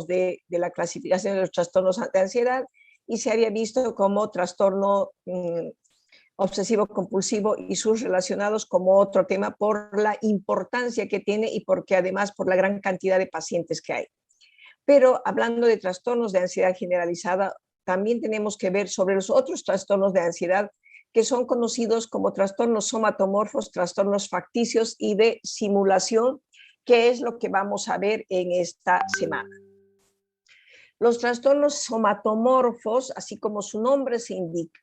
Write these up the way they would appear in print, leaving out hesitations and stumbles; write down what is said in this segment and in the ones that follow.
de la clasificación de los trastornos de ansiedad y se había visto como trastorno obsesivo compulsivo y sus relacionados como otro tema por la importancia que tiene y porque además por la gran cantidad de pacientes que hay. Pero hablando de trastornos de ansiedad generalizada, también tenemos que ver sobre los otros trastornos de ansiedad que son conocidos como trastornos somatomorfos, trastornos facticios y de simulación, que es lo que vamos a ver en esta semana. Los trastornos somatomorfos, así como su nombre se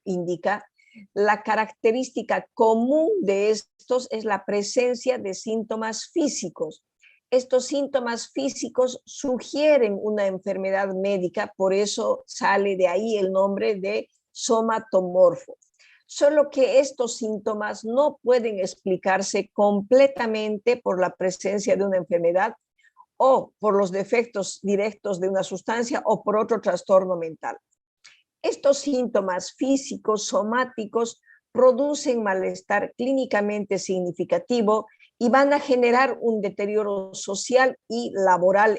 indica, la característica común de estos es la presencia de síntomas físicos. Estos síntomas físicos sugieren una enfermedad médica, por eso sale de ahí el nombre de somatomorfo. Solo que estos síntomas no pueden explicarse completamente por la presencia de una enfermedad o por los defectos directos de una sustancia o por otro trastorno mental. Estos síntomas físicos, somáticos, producen malestar clínicamente significativo y van a generar un deterioro social y laboral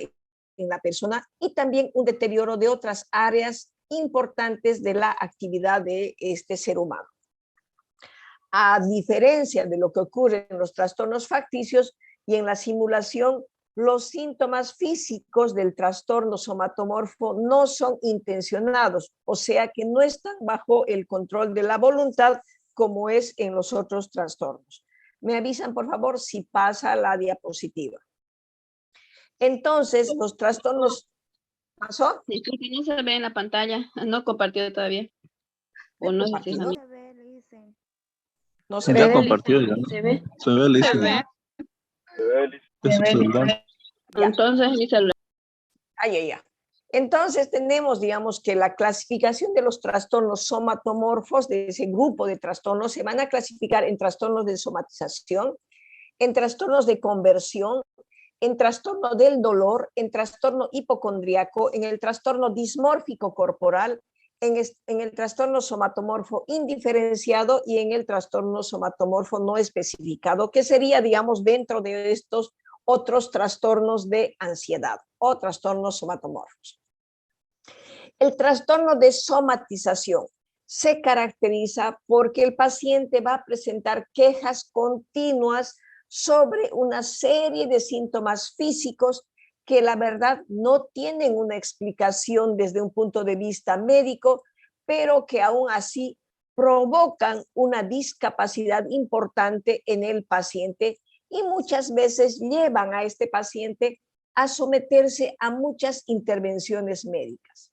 en la persona y también un deterioro de otras áreas importantes de la actividad de este ser humano. A diferencia de lo que ocurre en los trastornos facticios y en la simulación, los síntomas físicos del trastorno somatomorfo no son intencionados, o sea que no están bajo el control de la voluntad como es en los otros trastornos. Me avisan, por favor, si pasa la diapositiva. Entonces, los trastornos... ¿Pasó? Disculpe, no se ve en la pantalla, no compartió todavía. O no sé si es a mí. No se Ya ve. compartió, ya. ¿Se ve? Se ve, Alicia. Se ve. Es su celular. Entonces, mi celular. Ya. Entonces tenemos, digamos, que la clasificación de los trastornos somatomorfos, de ese grupo de trastornos, se van a clasificar en trastornos de somatización, en trastornos de conversión, en trastorno del dolor, en trastorno hipocondriaco, en el trastorno dismórfico corporal, en el trastorno somatomorfo indiferenciado y en el trastorno somatomorfo no especificado, que sería, digamos, dentro de estos otros trastornos de ansiedad o trastornos somatomorfos. El trastorno de somatización se caracteriza porque el paciente va a presentar quejas continuas sobre una serie de síntomas físicos que la verdad no tienen una explicación desde un punto de vista médico, pero que aún así provocan una discapacidad importante en el paciente y muchas veces llevan a este paciente a someterse a muchas intervenciones médicas.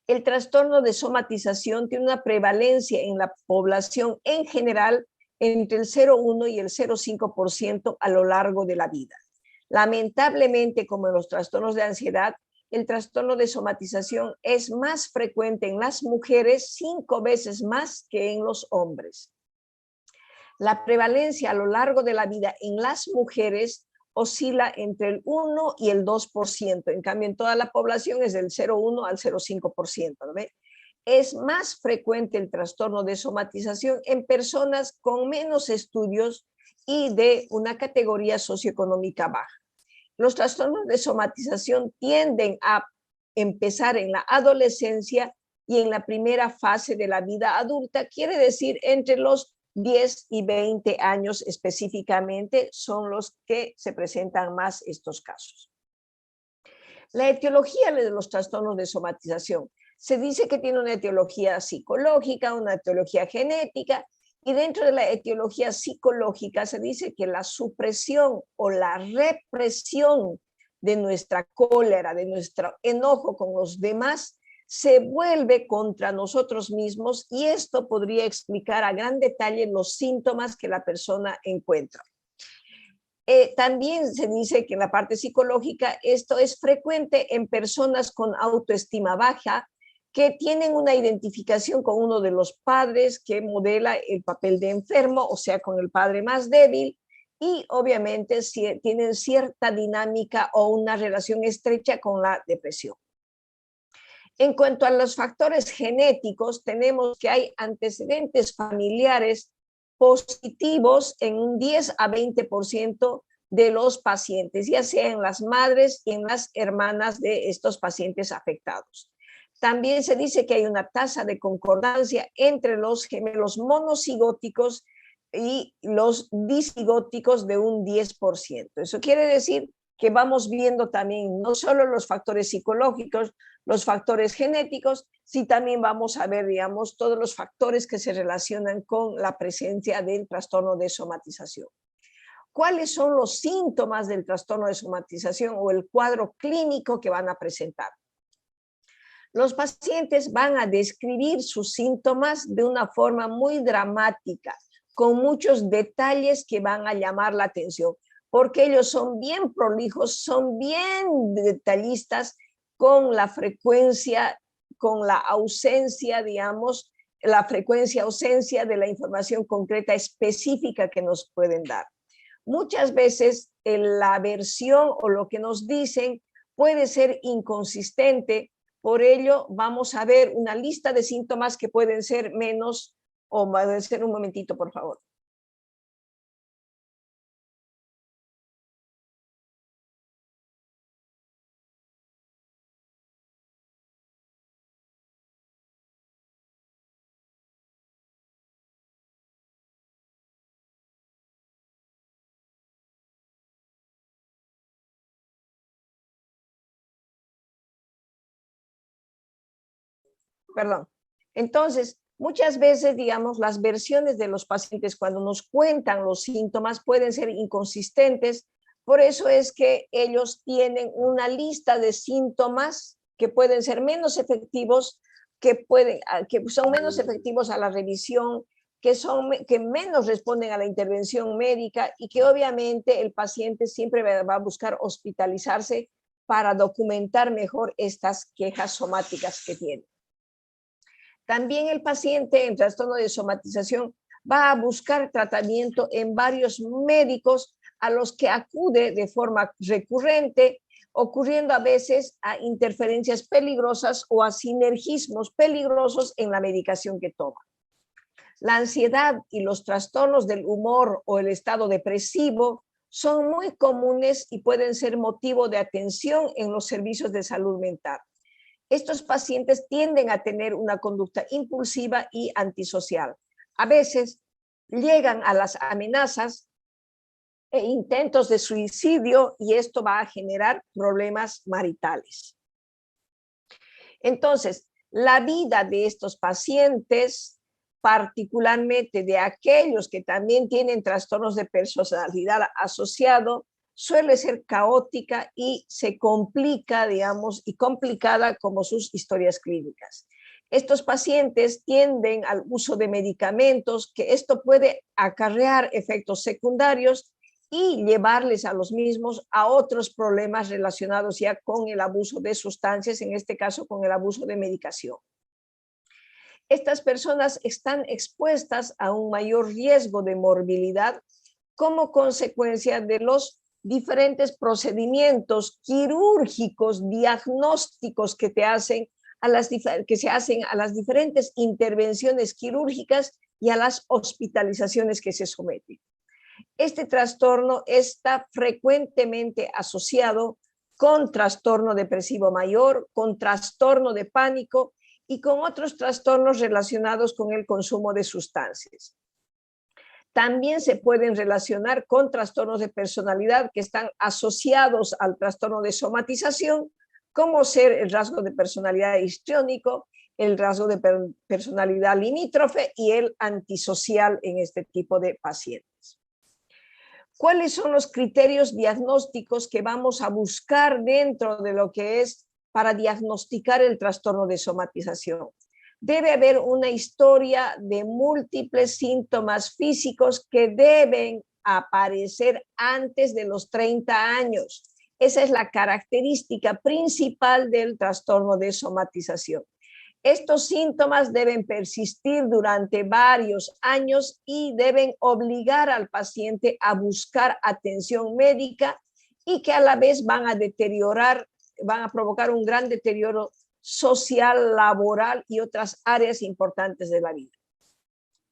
El trastorno de somatización tiene una prevalencia en la población en general entre el 0,1 y el 0,5% a lo largo de la vida. Lamentablemente, como en los trastornos de ansiedad, el trastorno de somatización es más frecuente en las mujeres 5 veces más que en los hombres. La prevalencia a lo largo de la vida en las mujeres oscila entre el 1 y el 2%. En cambio, en toda la población es del 0,1 al 0,5%. ¿no? Es más frecuente el trastorno de somatización en personas con menos estudios y de una categoría socioeconómica baja. Los trastornos de somatización tienden a empezar en la adolescencia y en la primera fase de la vida adulta, quiere decir entre los 10 y 20 años específicamente son los que se presentan más estos casos. La etiología de los trastornos de somatización. Se dice que tiene una etiología psicológica, una etiología genética, y dentro de la etiología psicológica se dice que la supresión o la represión de nuestra cólera, de nuestro enojo con los demás, se vuelve contra nosotros mismos y esto podría explicar a gran detalle los síntomas que la persona encuentra. También se dice que en la parte psicológica esto es frecuente en personas con autoestima baja que tienen una identificación con uno de los padres que modela el papel de enfermo, o sea, con el padre más débil, y obviamente si tienen cierta dinámica o una relación estrecha con la depresión. En cuanto a los factores genéticos, tenemos que hay antecedentes familiares positivos en un 10 a 20% de los pacientes, ya sea en las madres y en las hermanas de estos pacientes afectados. También se dice que hay una tasa de concordancia entre los gemelos monocigóticos y los disigóticos de un 10%. Eso quiere decir que vamos viendo también no solo los factores psicológicos, los factores genéticos, sino también vamos a ver, digamos, todos los factores que se relacionan con la presencia del trastorno de somatización. ¿Cuáles son los síntomas del trastorno de somatización o el cuadro clínico que van a presentar? Los pacientes van a describir sus síntomas de una forma muy dramática, con muchos detalles que van a llamar la atención, porque ellos son bien prolijos, son bien detallistas con la frecuencia, con la ausencia, digamos, la frecuencia, ausencia de la información concreta específica que nos pueden dar. Muchas veces la versión o lo que nos dicen puede ser inconsistente, por ello vamos a ver una lista de síntomas que pueden ser menos, o puede ser un momentito, por favor. Perdón. Entonces, muchas veces, digamos, las versiones de los pacientes cuando nos cuentan los síntomas pueden ser inconsistentes. Por eso es que ellos tienen una lista de síntomas que pueden ser menos efectivos, que son menos efectivos a la revisión, que menos responden a la intervención médica y que obviamente el paciente siempre va a buscar hospitalizarse para documentar mejor estas quejas somáticas que tiene. También el paciente en trastorno de somatización va a buscar tratamiento en varios médicos a los que acude de forma recurrente, ocurriendo a veces a interferencias peligrosas o a sinergismos peligrosos en la medicación que toma. La ansiedad y los trastornos del humor o el estado depresivo son muy comunes y pueden ser motivo de atención en los servicios de salud mental. Estos pacientes tienden a tener una conducta impulsiva y antisocial. A veces llegan a las amenazas e intentos de suicidio y esto va a generar problemas maritales. Entonces, la vida de estos pacientes, particularmente de aquellos que también tienen trastornos de personalidad asociado, suele ser caótica y se complica, digamos, y complicada como sus historias clínicas. Estos pacientes tienden al uso de medicamentos, que esto puede acarrear efectos secundarios y llevarles a los mismos a otros problemas relacionados ya con el abuso de sustancias, en este caso con el abuso de medicación. Estas personas están expuestas a un mayor riesgo de morbilidad como consecuencia de los diferentes procedimientos quirúrgicos, diagnósticos que se hacen a las diferentes intervenciones quirúrgicas y a las hospitalizaciones que se someten. Este trastorno está frecuentemente asociado con trastorno depresivo mayor, con trastorno de pánico y con otros trastornos relacionados con el consumo de sustancias. También se pueden relacionar con trastornos de personalidad que están asociados al trastorno de somatización, como ser el rasgo de personalidad histriónico, el rasgo de personalidad limítrofe y el antisocial en este tipo de pacientes. ¿Cuáles son los criterios diagnósticos que vamos a buscar dentro de lo que es para diagnosticar el trastorno de somatización? Debe haber una historia de múltiples síntomas físicos que deben aparecer antes de los 30 años. Esa es la característica principal del trastorno de somatización. Estos síntomas deben persistir durante varios años y deben obligar al paciente a buscar atención médica y que a la vez van a provocar un gran deterioro social, laboral y otras áreas importantes de la vida.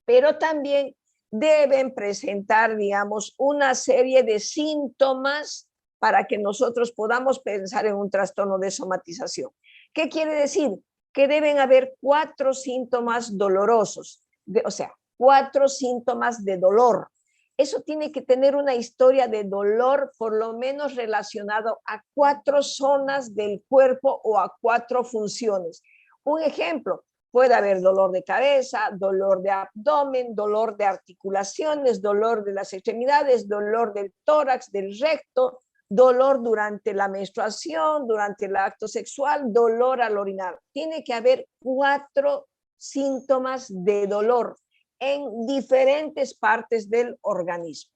Pero también deben presentar, digamos, una serie de síntomas para que nosotros podamos pensar en un trastorno de somatización. ¿Qué quiere decir? Que deben haber 4 síntomas dolorosos, o sea, 4 síntomas de dolor. Eso tiene que tener una historia de dolor por lo menos relacionado a 4 zonas del cuerpo o a 4 funciones. Un ejemplo, puede haber dolor de cabeza, dolor de abdomen, dolor de articulaciones, dolor de las extremidades, dolor del tórax, del recto, dolor durante la menstruación, durante el acto sexual, dolor al orinar. Tiene que haber 4 síntomas de dolor en diferentes partes del organismo.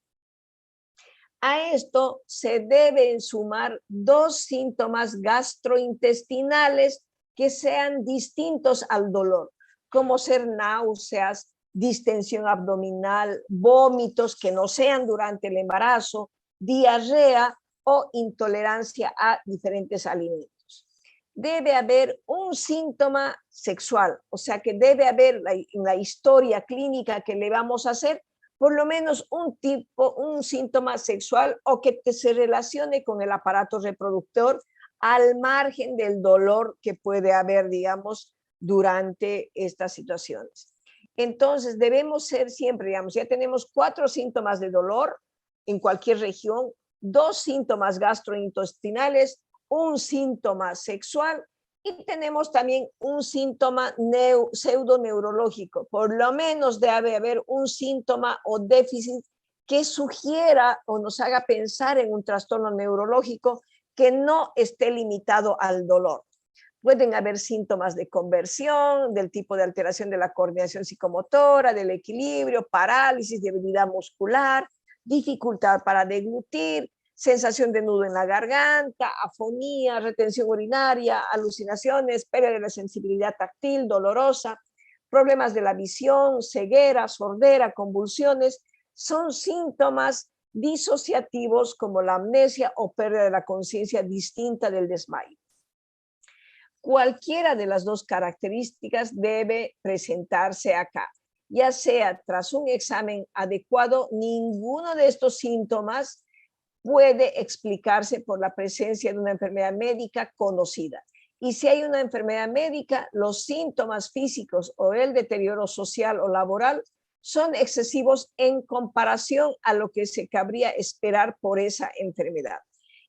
A esto se deben sumar 2 síntomas gastrointestinales que sean distintos al dolor, como ser náuseas, distensión abdominal, vómitos que no sean durante el embarazo, diarrea o intolerancia a diferentes alimentos. Debe haber un síntoma sexual, o sea que debe haber en la historia clínica que le vamos a hacer por lo menos un síntoma sexual o que se relacione con el aparato reproductor al margen del dolor que puede haber, digamos, durante estas situaciones. Entonces debemos ser siempre, digamos, ya tenemos 4 síntomas de dolor en cualquier región, 2 síntomas gastrointestinales, un síntoma sexual y tenemos también un síntoma pseudoneurológico. Por lo menos debe haber un síntoma o déficit que sugiera o nos haga pensar en un trastorno neurológico que no esté limitado al dolor. Pueden haber síntomas de conversión, del tipo de alteración de la coordinación psicomotora, del equilibrio, parálisis, debilidad muscular, dificultad para deglutir, sensación de nudo en la garganta, afonía, retención urinaria, alucinaciones, pérdida de la sensibilidad táctil, dolorosa, problemas de la visión, ceguera, sordera, convulsiones, son síntomas disociativos como la amnesia o pérdida de la conciencia distinta del desmayo. Cualquiera de las 2 características debe presentarse acá, ya sea tras un examen adecuado, ninguno de estos síntomas puede explicarse por la presencia de una enfermedad médica conocida. Y si hay una enfermedad médica, los síntomas físicos o el deterioro social o laboral son excesivos en comparación a lo que se cabría esperar por esa enfermedad.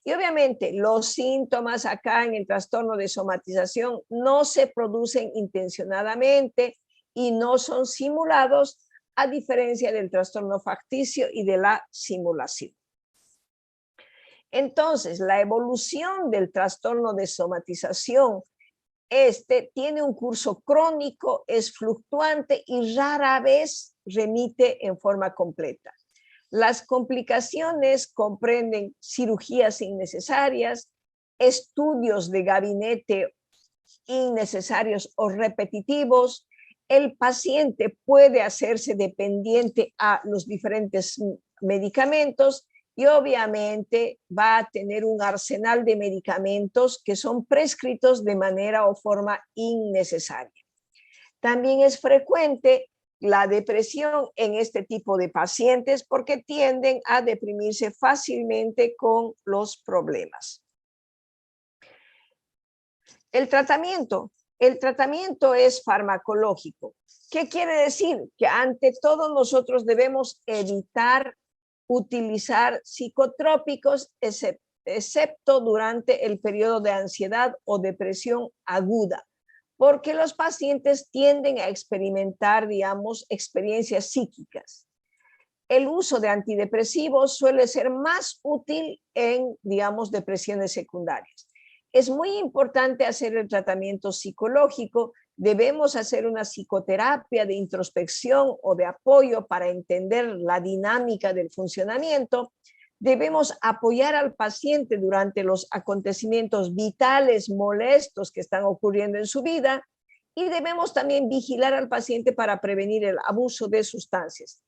Y obviamente los síntomas acá en el trastorno de somatización no se producen intencionadamente y no son simulados, a diferencia del trastorno facticio y de la simulación. Entonces, la evolución del trastorno de somatización tiene un curso crónico, es fluctuante y rara vez remite en forma completa. Las complicaciones comprenden cirugías innecesarias, estudios de gabinete innecesarios o repetitivos. El paciente puede hacerse dependiente a los diferentes medicamentos y obviamente va a tener un arsenal de medicamentos que son prescritos de manera o forma innecesaria. También es frecuente la depresión en este tipo de pacientes porque tienden a deprimirse fácilmente con los problemas. El tratamiento es farmacológico. ¿Qué quiere decir? Que ante todo nosotros debemos evitar utilizar psicotrópicos, excepto durante el periodo de ansiedad o depresión aguda, porque los pacientes tienden a experimentar, digamos, experiencias psíquicas. El uso de antidepresivos suele ser más útil en, digamos, depresiones secundarias. Es muy importante hacer el tratamiento psicológico. Debemos hacer una psicoterapia de introspección o de apoyo para entender la dinámica del funcionamiento. Debemos apoyar al paciente durante los acontecimientos vitales molestos que están ocurriendo en su vida y debemos también vigilar al paciente para prevenir el abuso de sustancias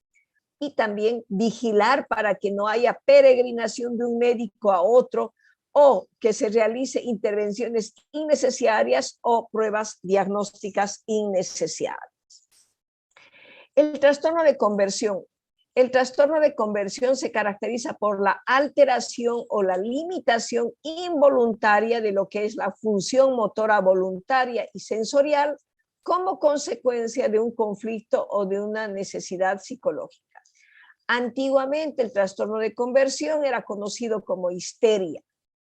y también vigilar para que no haya peregrinación de un médico a otro o que se realice intervenciones innecesarias o pruebas diagnósticas innecesarias. El trastorno de conversión El trastorno de conversión se caracteriza por la alteración o la limitación involuntaria de lo que es la función motora voluntaria y sensorial como consecuencia de un conflicto o de una necesidad psicológica. Antiguamente el trastorno de conversión era conocido como histeria.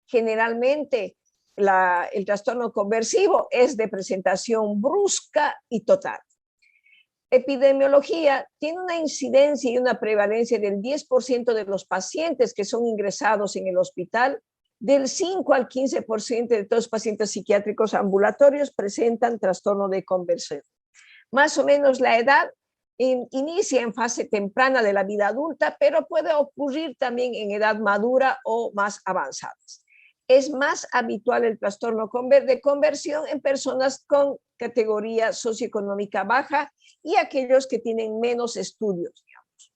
Generalmente el trastorno conversivo es de presentación brusca y total. Epidemiología tiene una incidencia y una prevalencia del 10% de los pacientes que son ingresados en el hospital, del 5 al 15% de todos los pacientes psiquiátricos ambulatorios presentan trastorno de conversión. Más o menos la edad inicia en fase temprana de la vida adulta, pero puede ocurrir también en edad madura o más avanzadas. Es más habitual el trastorno de conversión en personas con categoría socioeconómica baja y aquellos que tienen menos estudios, digamos.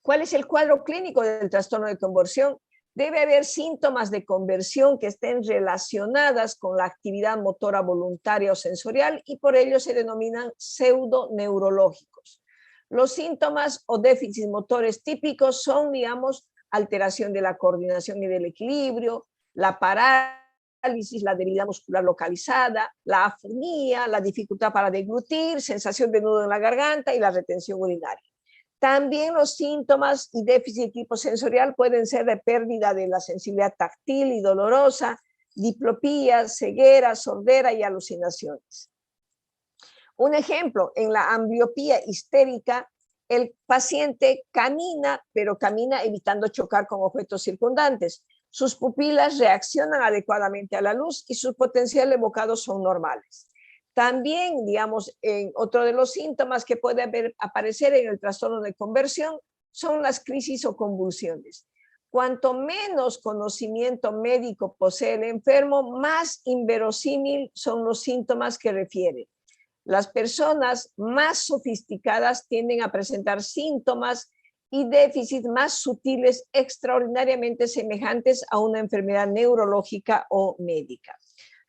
¿Cuál es el cuadro clínico del trastorno de conversión? Debe haber síntomas de conversión que estén relacionadas con la actividad motora voluntaria o sensorial y por ello se denominan pseudoneurológicos. Los síntomas o déficits motores típicos son, digamos, alteración de la coordinación y del equilibrio, la parálisis, la debilidad muscular localizada, la afonía, la dificultad para deglutir, sensación de nudo en la garganta y la retención urinaria. También los síntomas y déficit de tipo sensorial pueden ser de pérdida de la sensibilidad táctil y dolorosa, diplopía, ceguera, sordera y alucinaciones. Un ejemplo, en la ambliopía histérica, el paciente camina, pero camina evitando chocar con objetos circundantes. Sus pupilas reaccionan adecuadamente a la luz y sus potenciales evocados son normales. También, digamos, otro de los síntomas que puede aparecer en el trastorno de conversión son las crisis o convulsiones. Cuanto menos conocimiento médico posee el enfermo, más inverosímil son los síntomas que refiere. Las personas más sofisticadas tienden a presentar síntomas y déficits más sutiles extraordinariamente semejantes a una enfermedad neurológica o médica.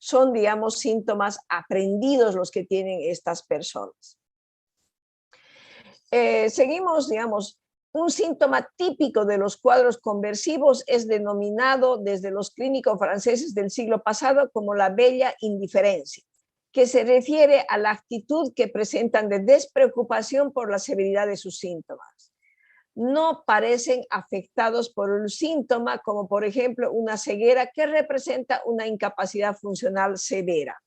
Son, digamos, síntomas aprendidos los que tienen estas personas. Seguimos, digamos, un síntoma típico de los cuadros conversivos es denominado desde los clínicos franceses del siglo pasado como la bella indiferencia, que se refiere a la actitud que presentan de despreocupación por la severidad de sus síntomas. No parecen afectados por un síntoma como por ejemplo una ceguera que representa una incapacidad funcional severa.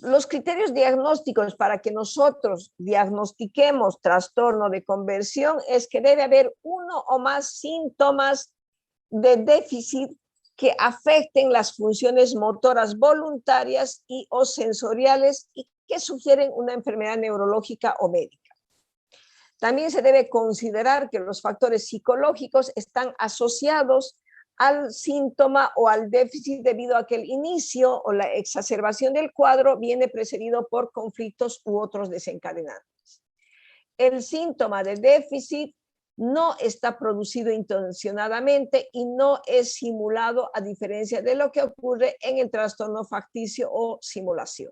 Los criterios diagnósticos para que nosotros diagnostiquemos trastorno de conversión es que debe haber uno o más síntomas de déficit que afecten las funciones motoras voluntarias y o sensoriales y que sugieren una enfermedad neurológica o médica. También se debe considerar que los factores psicológicos están asociados al síntoma o al déficit debido a que el inicio o la exacerbación del cuadro viene precedido por conflictos u otros desencadenantes. El síntoma de déficit no está producido intencionadamente y no es simulado a diferencia de lo que ocurre en el trastorno facticio o simulación.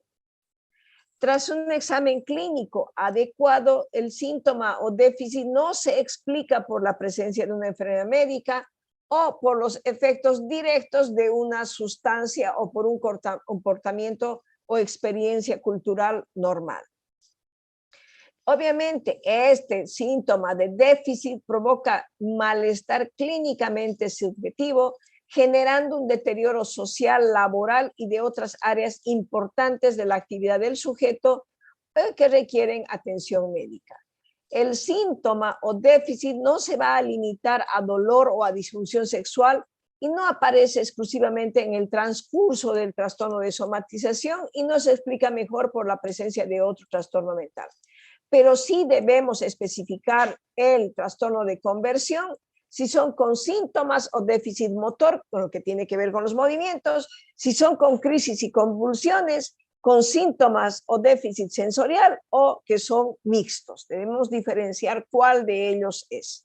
Tras un examen clínico adecuado, el síntoma o déficit no se explica por la presencia de una enfermedad médica o por los efectos directos de una sustancia o por un comportamiento o experiencia cultural normal. Obviamente, este síntoma de déficit provoca malestar clínicamente subjetivo, generando un deterioro social, laboral y de otras áreas importantes de la actividad del sujeto que requieren atención médica. El síntoma o déficit no se va a limitar a dolor o a disfunción sexual y no aparece exclusivamente en el transcurso del trastorno de somatización y no se explica mejor por la presencia de otro trastorno mental. Pero sí debemos especificar el trastorno de conversión si son con síntomas o déficit motor, con lo que tiene que ver con los movimientos, si son con crisis y convulsiones, con síntomas o déficit sensorial o que son mixtos. Debemos diferenciar cuál de ellos es.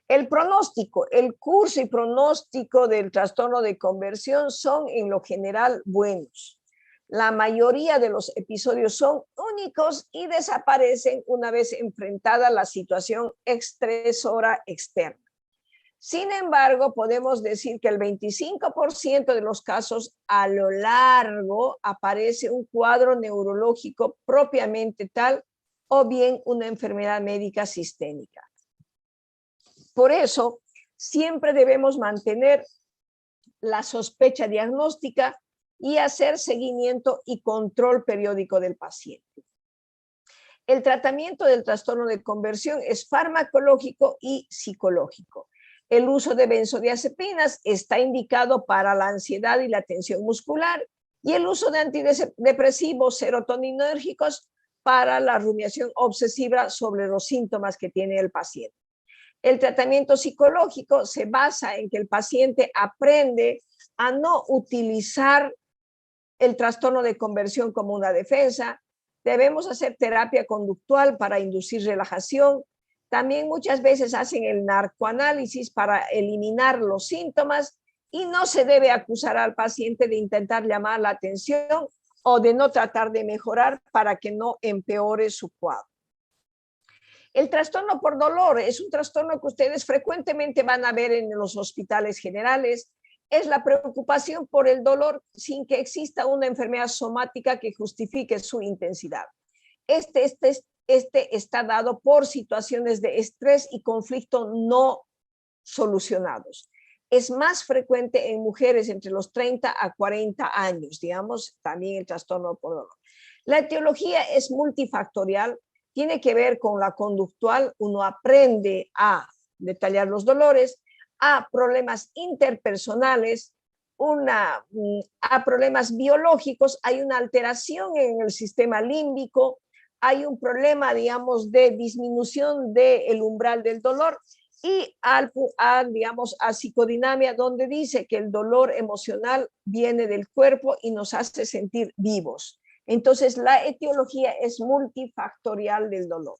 El pronóstico, el curso y pronóstico del trastorno de conversión son en lo general buenos. La mayoría de los episodios son únicos y desaparecen una vez enfrentada la situación estresora externa. Sin embargo, podemos decir que el 25% de los casos a lo largo aparece un cuadro neurológico propiamente tal o bien una enfermedad médica sistémica. Por eso, siempre debemos mantener la sospecha diagnóstica y hacer seguimiento y control periódico del paciente. El tratamiento del trastorno de conversión es farmacológico y psicológico. El uso de benzodiazepinas está indicado para la ansiedad y la tensión muscular y el uso de antidepresivos serotoninérgicos para la rumiación obsesiva sobre los síntomas que tiene el paciente. El tratamiento psicológico se basa en que el paciente aprende a no utilizar el trastorno de conversión como una defensa. Debemos hacer terapia conductual para inducir relajación. También muchas veces hacen el narcoanálisis para eliminar los síntomas y no se debe acusar al paciente de intentar llamar la atención o de no tratar de mejorar para que no empeore su cuadro. El trastorno por dolor es un trastorno que ustedes frecuentemente van a ver en los hospitales generales. Es la preocupación por el dolor sin que exista una enfermedad somática que justifique su intensidad. Este está dado por situaciones de estrés y conflicto no solucionados. Es más frecuente en mujeres entre los 30 a 40 años, digamos, también el trastorno por dolor. La etiología es multifactorial, tiene que ver con la conductual, uno aprende a detallar los dolores, a problemas interpersonales, a problemas biológicos, hay una alteración en el sistema límbico, hay un problema, digamos, de disminución del umbral del dolor y digamos, a psicodinamia, donde dice que el dolor emocional viene del cuerpo y nos hace sentir vivos. Entonces, la etiología es multifactorial del dolor.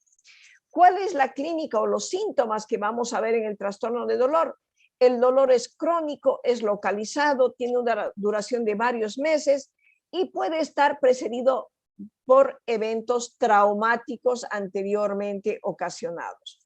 ¿Cuál es la clínica o los síntomas que vamos a ver en el trastorno de dolor? El dolor es crónico, es localizado, tiene una duración de varios meses y puede estar precedido por eventos traumáticos anteriormente ocasionados.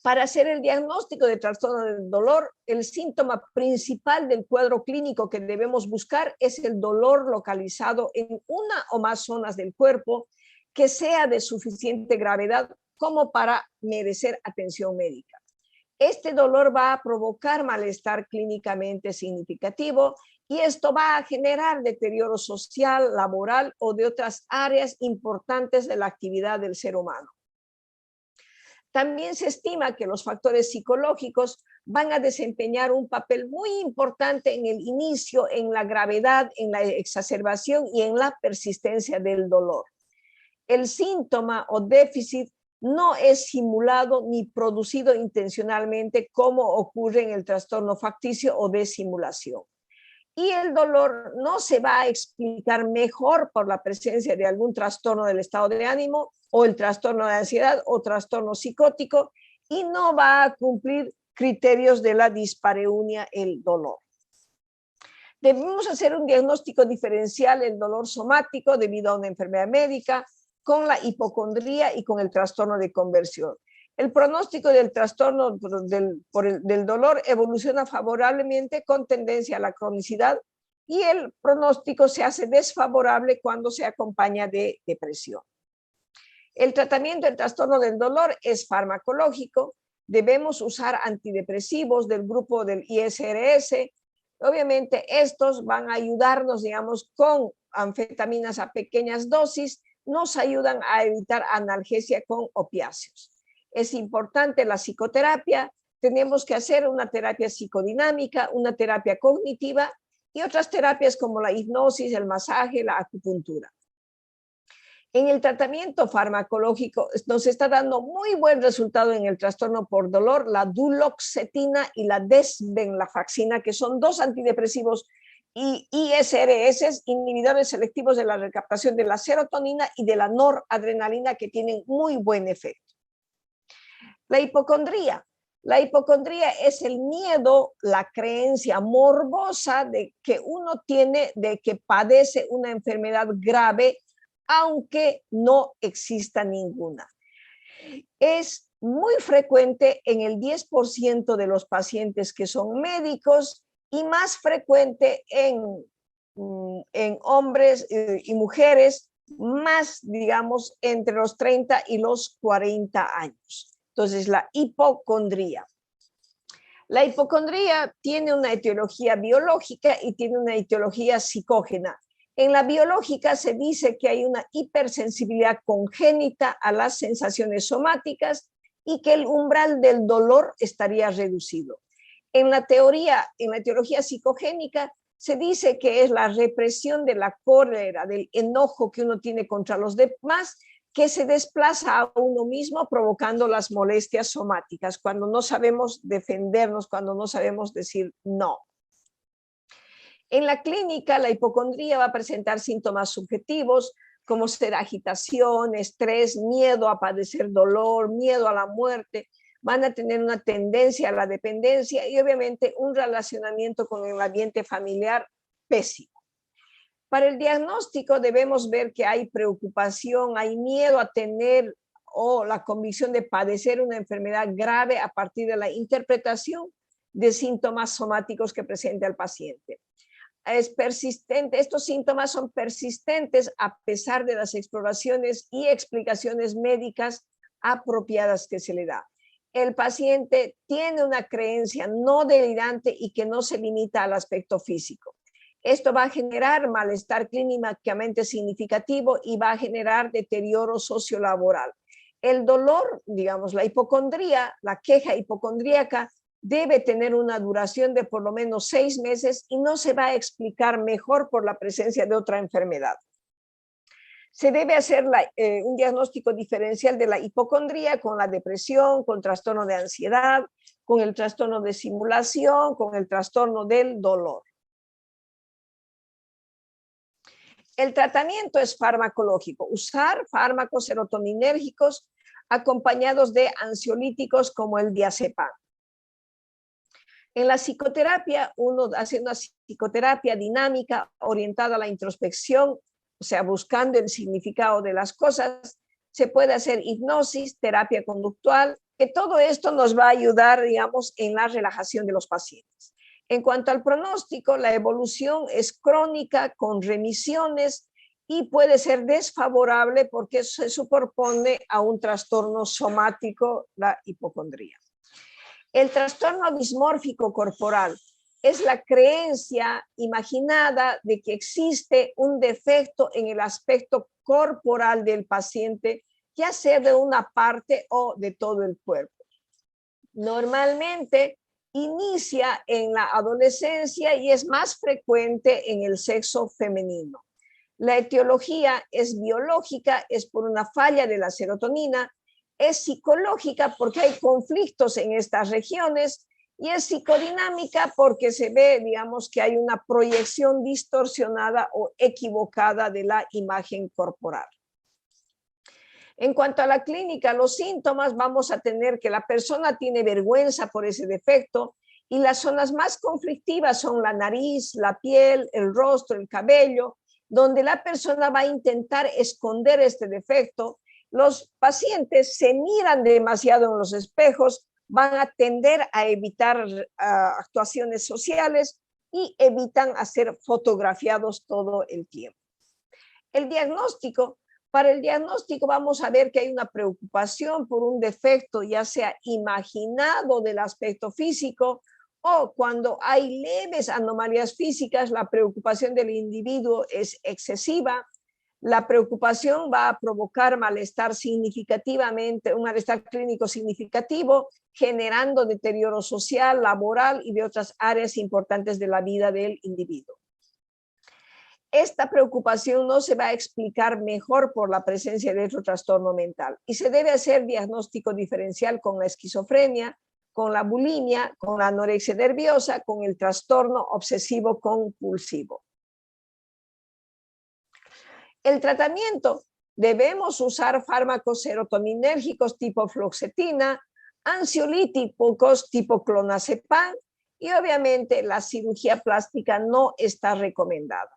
Para hacer el diagnóstico de trastorno del dolor, el síntoma principal del cuadro clínico que debemos buscar es el dolor localizado en una o más zonas del cuerpo que sea de suficiente gravedad como para merecer atención médica. Este dolor va a provocar malestar clínicamente significativo y esto va a generar deterioro social, laboral o de otras áreas importantes de la actividad del ser humano. También se estima que los factores psicológicos van a desempeñar un papel muy importante en el inicio, en la gravedad, en la exacerbación y en la persistencia del dolor. El síntoma o déficit no es simulado ni producido intencionalmente como ocurre en el trastorno facticio o de simulación. Y el dolor no se va a explicar mejor por la presencia de algún trastorno del estado de ánimo o el trastorno de ansiedad o trastorno psicótico y no va a cumplir criterios de la dispareunia, el dolor. Debemos hacer un diagnóstico diferencial del dolor somático debido a una enfermedad médica, con la hipocondría y con el trastorno de conversión. El pronóstico del trastorno del dolor evoluciona favorablemente con tendencia a la cronicidad y el pronóstico se hace desfavorable cuando se acompaña de depresión. El tratamiento del trastorno del dolor es farmacológico. Debemos usar antidepresivos del grupo del ISRS. Obviamente estos van a ayudarnos, digamos, con anfetaminas a pequeñas dosis, nos ayudan a evitar analgesia con opiáceos. Es importante la psicoterapia, tenemos que hacer una terapia psicodinámica, una terapia cognitiva y otras terapias como la hipnosis, el masaje, la acupuntura. En el tratamiento farmacológico nos está dando muy buen resultado en el trastorno por dolor, la duloxetina y la desvenlafaxina, que son dos antidepresivos y ISRS, inhibidores selectivos de la recaptación de la serotonina y de la noradrenalina, que tienen muy buen efecto. La hipocondría. La hipocondría es el miedo, la creencia morbosa de que uno tiene de que padece una enfermedad grave, aunque no exista ninguna. Es muy frecuente en el 10% de los pacientes que son médicos y más frecuente en hombres y mujeres, más, digamos, entre los 30 y los 40 años. Entonces, la hipocondría. La hipocondría tiene una etiología biológica y tiene una etiología psicógena. En la biológica se dice que hay una hipersensibilidad congénita a las sensaciones somáticas y que el umbral del dolor estaría reducido. En la etiología psicogénica se dice que es la represión de la cólera, del enojo que uno tiene contra los demás, que se desplaza a uno mismo provocando las molestias somáticas, cuando no sabemos defendernos, cuando no sabemos decir no. En la clínica, la hipocondría va a presentar síntomas subjetivos, como ser agitación, estrés, miedo a padecer dolor, miedo a la muerte. Van a tener una tendencia a la dependencia y obviamente un relacionamiento con el ambiente familiar pésimo. Para el diagnóstico debemos ver que hay preocupación, hay miedo a tener o la convicción de padecer una enfermedad grave a partir de la interpretación de síntomas somáticos que presenta el paciente. Es persistente, estos síntomas son persistentes a pesar de las exploraciones y explicaciones médicas apropiadas que se le da. El paciente tiene una creencia no delirante y que no se limita al aspecto físico. Esto va a generar malestar clínicamente significativo y va a generar deterioro sociolaboral. El dolor, digamos, la hipocondría, la queja hipocondríaca, debe tener una duración de por lo menos 6 meses y no se va a explicar mejor por la presencia de otra enfermedad. Se debe hacer un diagnóstico diferencial de la hipocondría con la depresión, con trastorno de ansiedad, con el trastorno de simulación, con el trastorno del dolor. El tratamiento es farmacológico, usar fármacos serotoninérgicos acompañados de ansiolíticos como el diazepam. En la psicoterapia, uno hace una psicoterapia dinámica orientada a la introspección, o sea, buscando el significado de las cosas. Se puede hacer hipnosis, terapia conductual, que todo esto nos va a ayudar, digamos, en la relajación de los pacientes. En cuanto al pronóstico, la evolución es crónica con remisiones y puede ser desfavorable porque se superpone a un trastorno somático, la hipocondría. El trastorno dismórfico corporal es la creencia imaginada de que existe un defecto en el aspecto corporal del paciente, ya sea de una parte o de todo el cuerpo. Normalmente inicia en la adolescencia y es más frecuente en el sexo femenino. La etiología es biológica, es por una falla de la serotonina, es psicológica porque hay conflictos en estas regiones y es psicodinámica porque se ve, digamos, que hay una proyección distorsionada o equivocada de la imagen corporal. En cuanto a la clínica, los síntomas, vamos a tener que la persona tiene vergüenza por ese defecto y las zonas más conflictivas son la nariz, la piel, el rostro, el cabello, donde la persona va a intentar esconder este defecto. Los pacientes se miran demasiado en los espejos, van a tender a evitar actuaciones sociales y evitan ser fotografiados todo el tiempo. El diagnóstico. Para el diagnóstico vamos a ver que hay una preocupación por un defecto, ya sea imaginado del aspecto físico o cuando hay leves anomalías físicas, la preocupación del individuo es excesiva. La preocupación va a provocar malestar significativamente, un malestar clínico significativo, generando deterioro social, laboral y de otras áreas importantes de la vida del individuo. Esta preocupación no se va a explicar mejor por la presencia de otro trastorno mental y se debe hacer diagnóstico diferencial con la esquizofrenia, con la bulimia, con la anorexia nerviosa, con el trastorno obsesivo compulsivo. El tratamiento, debemos usar fármacos serotoninérgicos tipo fluoxetina, ansiolíticos tipo clonazepam, y obviamente la cirugía plástica no está recomendada.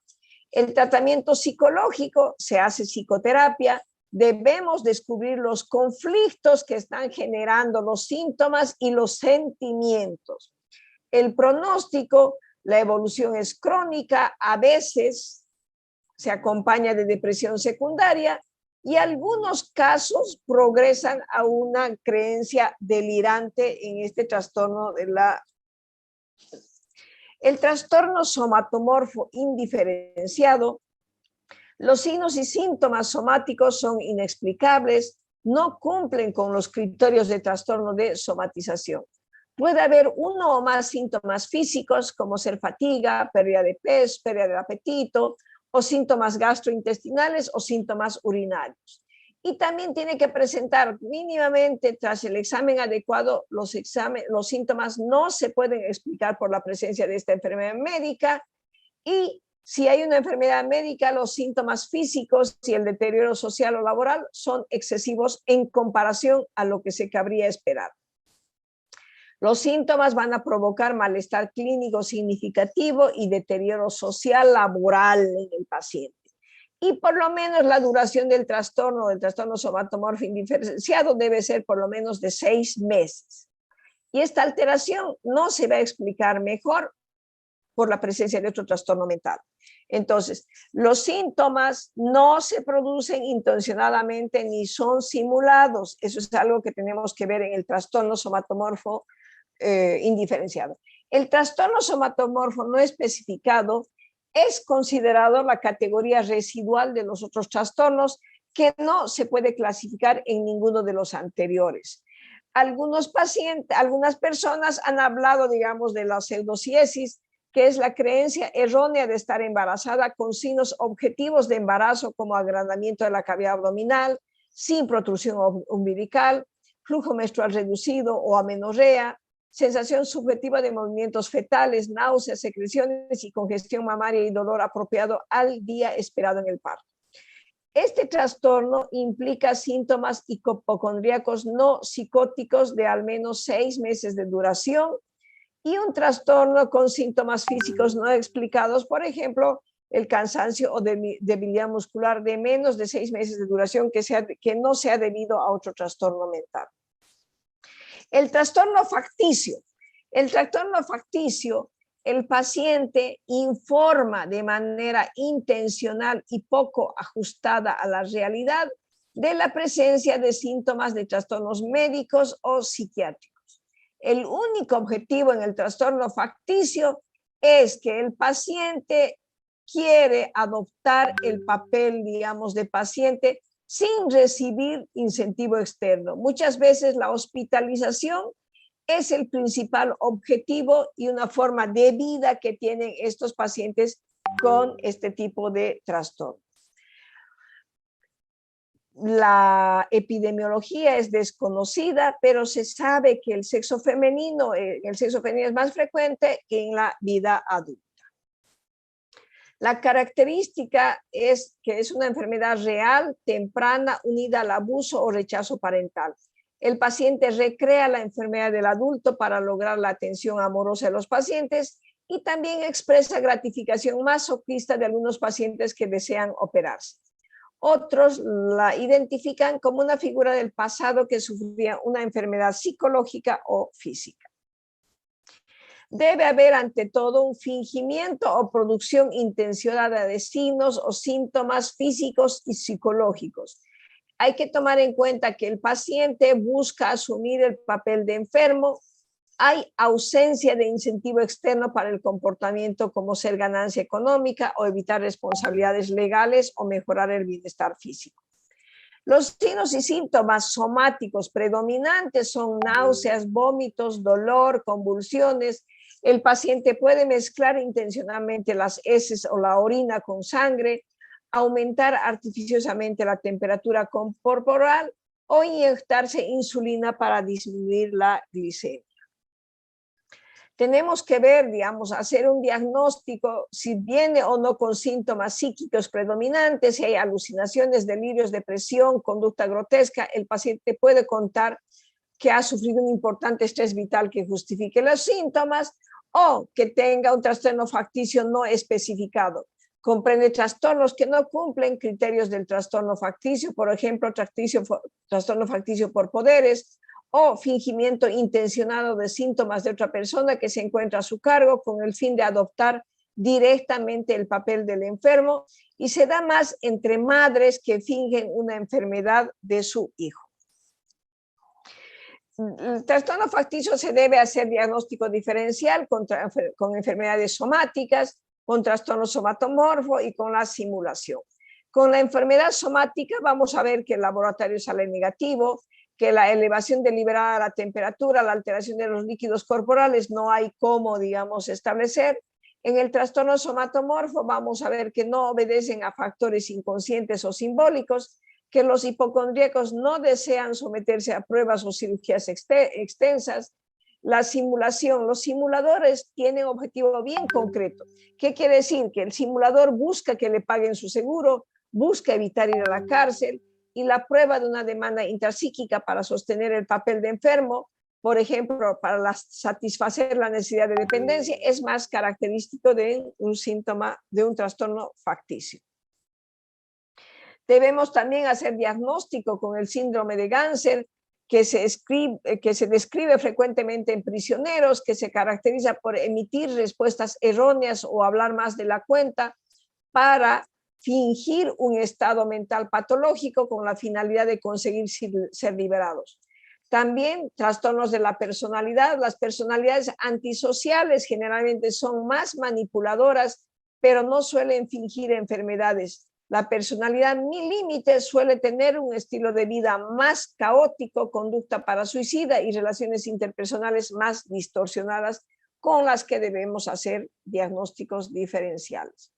El tratamiento psicológico, se hace psicoterapia, debemos descubrir los conflictos que están generando los síntomas y los sentimientos. El pronóstico, la evolución es crónica, a veces se acompaña de depresión secundaria y algunos casos progresan a una creencia delirante en este trastorno de la... El trastorno somatomorfo indiferenciado, los signos y síntomas somáticos son inexplicables, no cumplen con los criterios de trastorno de somatización. Puede haber uno o más síntomas físicos, como ser fatiga, pérdida de peso, pérdida de apetito, o síntomas gastrointestinales o síntomas urinarios. Y también tiene que presentar mínimamente, tras el examen adecuado, los síntomas no se pueden explicar por la presencia de esta enfermedad médica, y si hay una enfermedad médica, los síntomas físicos y el deterioro social o laboral son excesivos en comparación a lo que se cabría esperar. Los síntomas van a provocar malestar clínico significativo y deterioro social laboral en el paciente. Y por lo menos la duración del trastorno somatomorfo indiferenciado debe ser por lo menos de 6 meses. Y esta alteración no se va a explicar mejor por la presencia de otro trastorno mental. Entonces, los síntomas no se producen intencionadamente ni son simulados. Eso es algo que tenemos que ver en el trastorno somatomorfo indiferenciado. El trastorno somatomorfo no especificado es considerado la categoría residual de los otros trastornos que no se puede clasificar en ninguno de los anteriores. Algunas personas han hablado, digamos, de la pseudociesis, que es la creencia errónea de estar embarazada con signos objetivos de embarazo como agrandamiento de la cavidad abdominal, sin protrusión umbilical, flujo menstrual reducido o amenorrea, sensación subjetiva de movimientos fetales, náuseas, secreciones y congestión mamaria y dolor apropiado al día esperado en el parto. Este trastorno implica síntomas hipocondríacos no psicóticos de al menos 6 meses de duración y un trastorno con síntomas físicos no explicados, por ejemplo, el cansancio o debilidad muscular de menos de 6 meses de duración que no sea debido a otro trastorno mental. El trastorno facticio. El trastorno facticio, el paciente informa de manera intencional y poco ajustada a la realidad de la presencia de síntomas de trastornos médicos o psiquiátricos. El único objetivo en el trastorno facticio es que el paciente quiere adoptar el papel, digamos, de paciente sin recibir incentivo externo. Muchas veces la hospitalización es el principal objetivo y una forma de vida que tienen estos pacientes con este tipo de trastorno. La epidemiología es desconocida, pero se sabe que el sexo femenino es más frecuente que en la vida adulta. La característica es que es una enfermedad real, temprana, unida al abuso o rechazo parental. El paciente recrea la enfermedad del adulto para lograr la atención amorosa de los pacientes y también expresa gratificación masoquista de algunos pacientes que desean operarse. Otros la identifican como una figura del pasado que sufría una enfermedad psicológica o física. Debe haber ante todo un fingimiento o producción intencionada de signos o síntomas físicos y psicológicos. Hay que tomar en cuenta que el paciente busca asumir el papel de enfermo. Hay ausencia de incentivo externo para el comportamiento como ser ganancia económica o evitar responsabilidades legales o mejorar el bienestar físico. Los signos y síntomas somáticos predominantes son náuseas, vómitos, dolor, convulsiones. El paciente puede mezclar intencionalmente las heces o la orina con sangre, aumentar artificiosamente la temperatura corporal o inyectarse insulina para disminuir la glicemia. Tenemos que ver, digamos, hacer un diagnóstico si viene o no con síntomas psíquicos predominantes, si hay alucinaciones, delirios, depresión, conducta grotesca. El paciente puede contar que ha sufrido un importante estrés vital que justifique los síntomas, o que tenga un trastorno facticio no especificado. Comprende trastornos que no cumplen criterios del trastorno facticio, por ejemplo, trastorno facticio por poderes, o fingimiento intencionado de síntomas de otra persona que se encuentra a su cargo con el fin de adoptar directamente el papel del enfermo, y se da más entre madres que fingen una enfermedad de su hijo. El trastorno facticio se debe hacer diagnóstico diferencial con enfermedades somáticas, con trastorno somatomorfo y con la simulación. Con la enfermedad somática vamos a ver que el laboratorio sale negativo, que la elevación deliberada de la temperatura, la alteración de los líquidos corporales, no hay cómo, digamos, establecer. En el trastorno somatomorfo vamos a ver que no obedecen a factores inconscientes o simbólicos, que los hipocondríacos no desean someterse a pruebas o cirugías extensas. La simulación, los simuladores tienen objetivo bien concreto. ¿Qué quiere decir? Que el simulador busca que le paguen su seguro, busca evitar ir a la cárcel, y la prueba de una demanda intrapsíquica para sostener el papel de enfermo, por ejemplo, para satisfacer la necesidad de dependencia, es más característico de un síntoma de un trastorno facticio. Debemos también hacer diagnóstico con el síndrome de Ganser, que se describe frecuentemente en prisioneros, que se caracteriza por emitir respuestas erróneas o hablar más de la cuenta para fingir un estado mental patológico con la finalidad de conseguir ser liberados. También trastornos de la personalidad. Las personalidades antisociales generalmente son más manipuladoras, pero no suelen fingir enfermedades. La personalidad límite suele tener un estilo de vida más caótico, conducta parasuicida y relaciones interpersonales más distorsionadas, con las que debemos hacer diagnósticos diferenciales.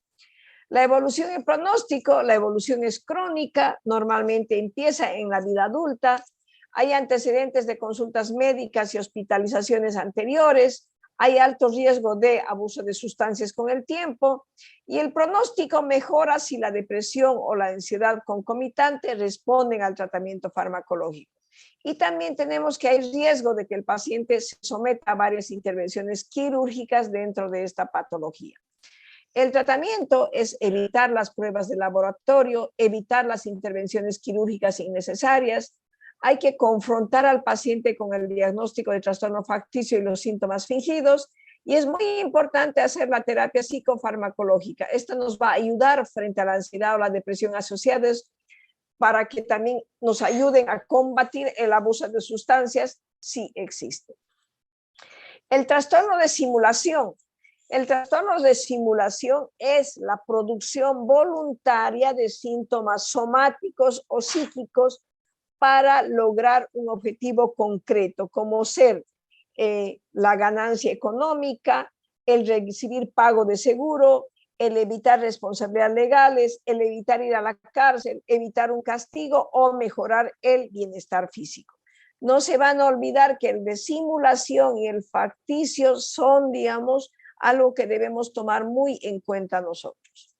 La evolución y el pronóstico. La evolución es crónica, normalmente empieza en la vida adulta, hay antecedentes de consultas médicas y hospitalizaciones anteriores, hay alto riesgo de abuso de sustancias con el tiempo, y el pronóstico mejora si la depresión o la ansiedad concomitante responden al tratamiento farmacológico. Y también tenemos que hay riesgo de que el paciente se someta a varias intervenciones quirúrgicas dentro de esta patología. El tratamiento es evitar las pruebas de laboratorio, evitar las intervenciones quirúrgicas innecesarias. Hay que confrontar al paciente con el diagnóstico de trastorno facticio y los síntomas fingidos, y es muy importante hacer la terapia psicofarmacológica. Esta nos va a ayudar frente a la ansiedad o la depresión asociadas, para que también nos ayuden a combatir el abuso de sustancias si existe. El trastorno de simulación. El trastorno de simulación es la producción voluntaria de síntomas somáticos o psíquicos para lograr un objetivo concreto, como ser la ganancia económica, el recibir pago de seguro, el evitar responsabilidades legales, el evitar ir a la cárcel, evitar un castigo o mejorar el bienestar físico. No se van a olvidar que el de simulación y el facticio son, digamos, algo que debemos tomar muy en cuenta nosotros.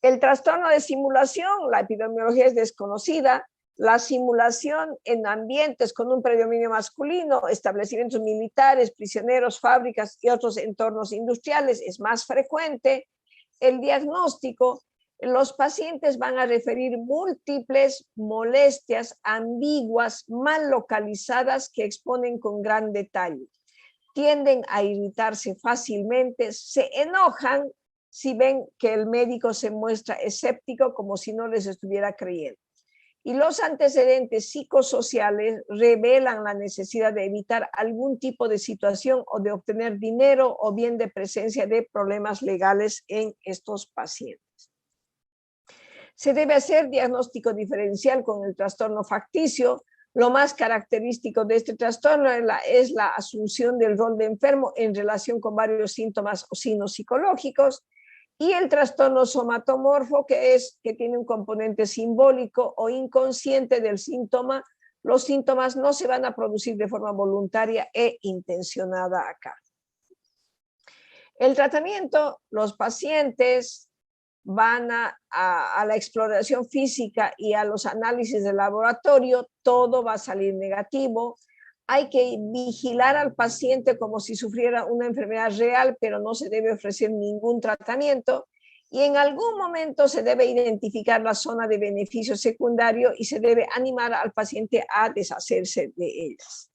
El trastorno de simulación, la epidemiología es desconocida. La simulación en ambientes con un predominio masculino, establecimientos militares, prisioneros, fábricas y otros entornos industriales es más frecuente. El diagnóstico, los pacientes van a referir múltiples molestias ambiguas, mal localizadas, que exponen con gran detalle. Tienden a irritarse fácilmente, se enojan si ven que el médico se muestra escéptico, como si no les estuviera creyendo. Y los antecedentes psicosociales revelan la necesidad de evitar algún tipo de situación o de obtener dinero, o bien de presencia de problemas legales en estos pacientes. Se debe hacer diagnóstico diferencial con el trastorno facticio. Lo más característico de este trastorno es la asunción del rol de enfermo en relación con varios síntomas o signos psicológicos. Y el trastorno somatomorfo, que tiene un componente simbólico o inconsciente del síntoma. Los síntomas no se van a producir de forma voluntaria e intencionada acá. El tratamiento, los pacientes van a la exploración física y a los análisis de laboratorio, todo va a salir negativo. Hay que vigilar al paciente como si sufriera una enfermedad real, pero no se debe ofrecer ningún tratamiento. Y en algún momento se debe identificar la zona de beneficio secundario y se debe animar al paciente a deshacerse de ellas.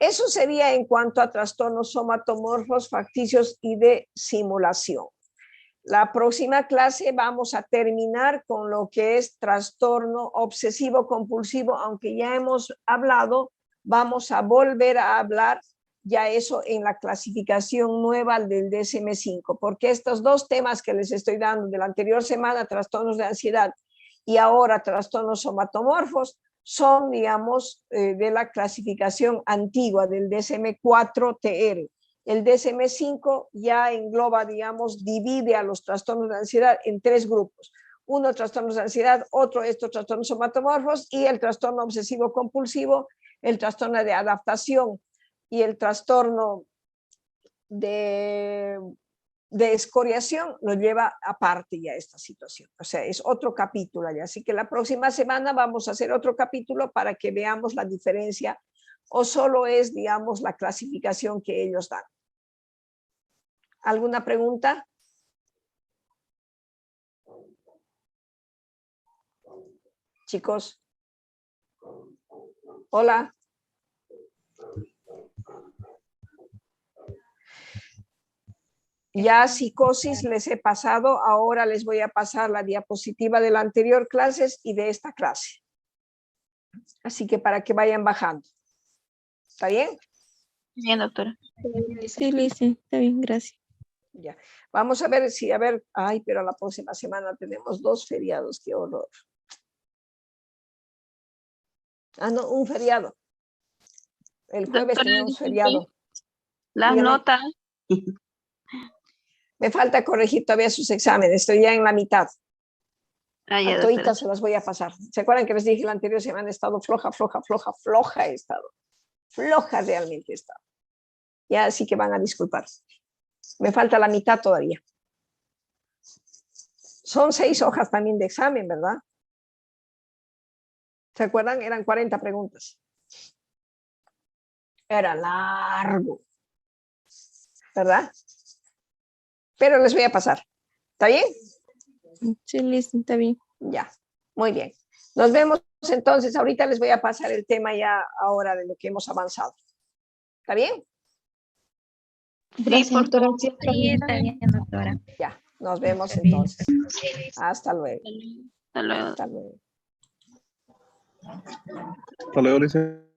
Eso sería en cuanto a trastornos somatomorfos, facticios y de simulación. La próxima clase vamos a terminar con lo que es trastorno obsesivo compulsivo, aunque ya hemos hablado, vamos a volver a hablar ya eso en la clasificación nueva del DSM-5, porque estos dos temas que les estoy dando de la anterior semana, trastornos de ansiedad y ahora trastornos somatomorfos, son, digamos, de la clasificación antigua del DSM-4-TR. El DSM-5 ya engloba, digamos, divide a los trastornos de ansiedad en tres grupos. Uno, trastornos de ansiedad, otro, estos trastornos somatomorfos y el trastorno obsesivo compulsivo, el trastorno de adaptación y el trastorno de escoriación lo lleva aparte ya esta situación. O sea, es otro capítulo ya. Así que la próxima semana vamos a hacer otro capítulo para que veamos la diferencia o solo es, digamos, la clasificación que ellos dan. ¿Alguna pregunta? Chicos. Hola. Ya psicosis les he pasado, ahora les voy a pasar la diapositiva de la anterior clase y de esta clase. Así que para que vayan bajando. ¿Está bien? Bien, doctora. Sí, Lice, está bien, gracias. Ya. Vamos a ver si, ay, pero la próxima semana tenemos 2 feriados, qué horror. Ah, no, un feriado. El jueves Doctora, tenemos feriado. Las Dígame. notas. Me falta corregir todavía sus exámenes, estoy ya en la mitad. Ah, ya, A doctora. toditas se las voy a pasar. ¿Se acuerdan que les dije la anterior semana he estado floja he estado? Floja realmente he estado. Ya así que van a disculpar. Me falta la mitad todavía. Son 6 hojas también de examen, ¿verdad? ¿Se acuerdan? Eran 40 preguntas. Era largo. ¿Verdad? Pero les voy a pasar. ¿Está bien? Sí, Lice, está bien. Ya, muy bien. Nos vemos entonces. Ahorita les voy a pasar el tema ya ahora de lo que hemos avanzado. ¿Está bien? Sí, por favor. Sí, está bien, doctora. Ya, nos vemos entonces. Hasta luego. Hasta luego. Hasta luego. Hasta luego, Lice.